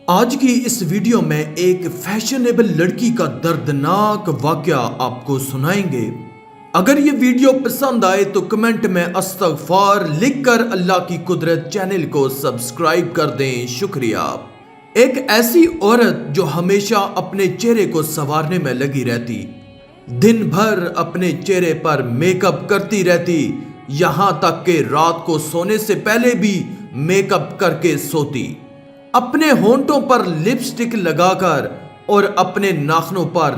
آج کی اس ویڈیو میں ایک فیشنیبل لڑکی کا دردناک واقعہ آپ کو سنائیں گے۔ اگر یہ ویڈیو پسند آئے تو کمنٹ میں استغفار لکھ کر اللہ کی قدرت چینل کو سبسکرائب کر دیں، شکریہ۔ ایک ایسی عورت جو ہمیشہ اپنے چہرے کو سنوارنے میں لگی رہتی، دن بھر اپنے چہرے پر میک اپ کرتی رہتی، یہاں تک کہ رات کو سونے سے پہلے بھی میک اپ کر کے سوتی، اپنے ہونٹوں پر لپسٹک لگا کر اور اپنے ناخنوں پر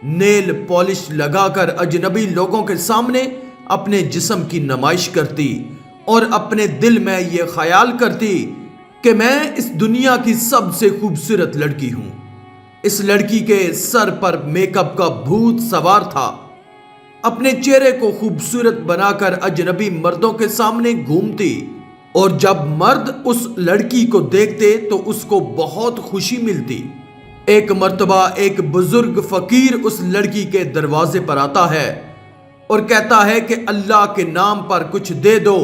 نیل پالش لگا کر اجنبی لوگوں کے سامنے اپنے جسم کی نمائش کرتی اور اپنے دل میں یہ خیال کرتی کہ میں اس دنیا کی سب سے خوبصورت لڑکی ہوں۔ اس لڑکی کے سر پر میک اپ کا بھوت سوار تھا، اپنے چہرے کو خوبصورت بنا کر اجنبی مردوں کے سامنے گھومتی، اور جب مرد اس لڑکی کو دیکھتے تو اس کو بہت خوشی ملتی۔ ایک مرتبہ ایک بزرگ فقیر اس لڑکی کے دروازے پر آتا ہے اور کہتا ہے کہ اللہ کے نام پر کچھ دے دو،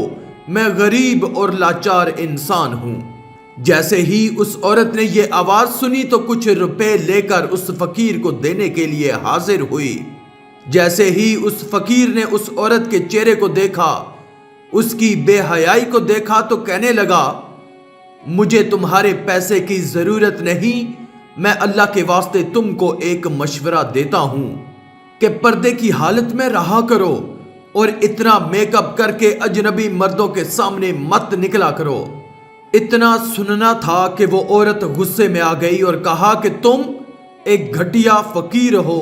میں غریب اور لاچار انسان ہوں۔ جیسے ہی اس عورت نے یہ آواز سنی تو کچھ روپے لے کر اس فقیر کو دینے کے لیے حاضر ہوئی۔ جیسے ہی اس فقیر نے اس عورت کے چہرے کو دیکھا، اس کی بے حیائی کو دیکھا تو کہنے لگا، مجھے تمہارے پیسے کی ضرورت نہیں، میں اللہ کے واسطے تم کو ایک مشورہ دیتا ہوں کہ پردے کی حالت میں رہا کرو اور اتنا میک اپ کر کے اجنبی مردوں کے سامنے مت نکلا کرو۔ اتنا سننا تھا کہ وہ عورت غصے میں آ گئی اور کہا کہ تم ایک گھٹیا فقیر ہو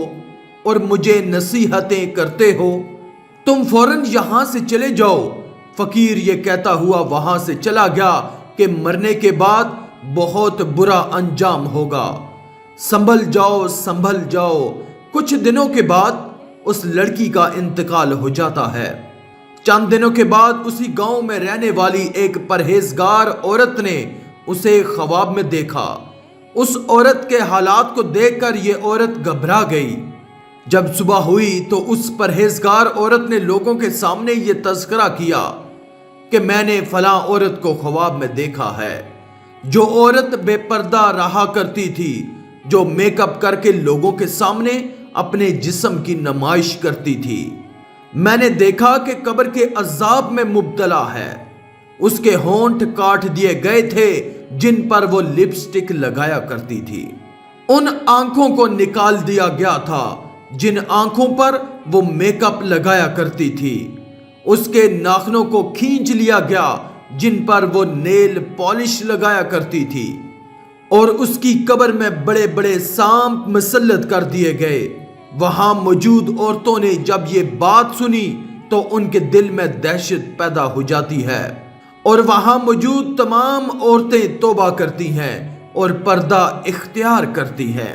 اور مجھے نصیحتیں کرتے ہو، تم فوراً یہاں سے چلے جاؤ۔ فقیر یہ کہتا ہوا وہاں سے چلا گیا کہ مرنے کے بعد بہت برا انجام ہوگا، سنبھل جاؤ سنبھل جاؤ۔ کچھ دنوں کے بعد اس لڑکی کا انتقال ہو جاتا ہے۔ چند دنوں کے بعد اسی گاؤں میں رہنے والی ایک پرہیزگار عورت نے اسے خواب میں دیکھا۔ اس عورت کے حالات کو دیکھ کر یہ عورت گھبرا گئی۔ جب صبح ہوئی تو اس پرہیزگار عورت نے لوگوں کے سامنے یہ تذکرہ کیا کہ میں نے فلاں عورت کو خواب میں دیکھا ہے، جو عورت بے پردہ رہا کرتی تھی، جو میک اپ کر کے لوگوں کے سامنے اپنے جسم کی نمائش کرتی تھی۔ میں نے دیکھا کہ قبر کے عذاب میں مبتلا ہے۔ اس کے ہونٹ کاٹ دیے گئے تھے جن پر وہ لپسٹک لگایا کرتی تھی، ان آنکھوں کو نکال دیا گیا تھا جن آنکھوں پر وہ میک اپ لگایا کرتی تھی، اس کے ناخنوں کو کھینچ لیا گیا جن پر وہ نیل پالش لگایا کرتی تھی، اور اس کی قبر میں بڑے بڑے سانپ مسلط کر دیے گئے۔ وہاں موجود عورتوں نے جب یہ بات سنی تو ان کے دل میں دہشت پیدا ہو جاتی ہے، اور وہاں موجود تمام عورتیں توبہ کرتی ہیں اور پردہ اختیار کرتی ہیں۔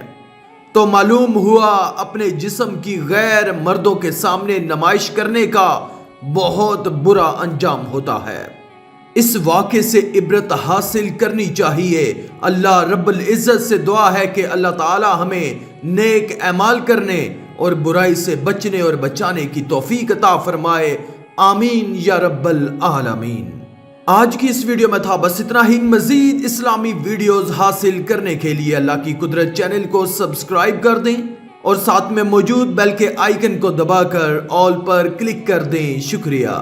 تو معلوم ہوا اپنے جسم کی غیر مردوں کے سامنے نمائش کرنے کا بہت برا انجام ہوتا ہے۔ اس واقعے سے عبرت حاصل کرنی چاہیے۔ اللہ رب العزت سے دعا ہے کہ اللہ تعالی ہمیں نیک اعمال کرنے اور برائی سے بچنے اور بچانے کی توفیق عطا فرمائے، آمین یا رب العالمین۔ آج کی اس ویڈیو میں تھا بس اتنا ہی۔ مزید اسلامی ویڈیوز حاصل کرنے کے لیے اللہ کی قدرت چینل کو سبسکرائب کر دیں اور ساتھ میں موجود بیل کے آئیکن کو دبا کر آل پر کلک کر دیں، شکریہ۔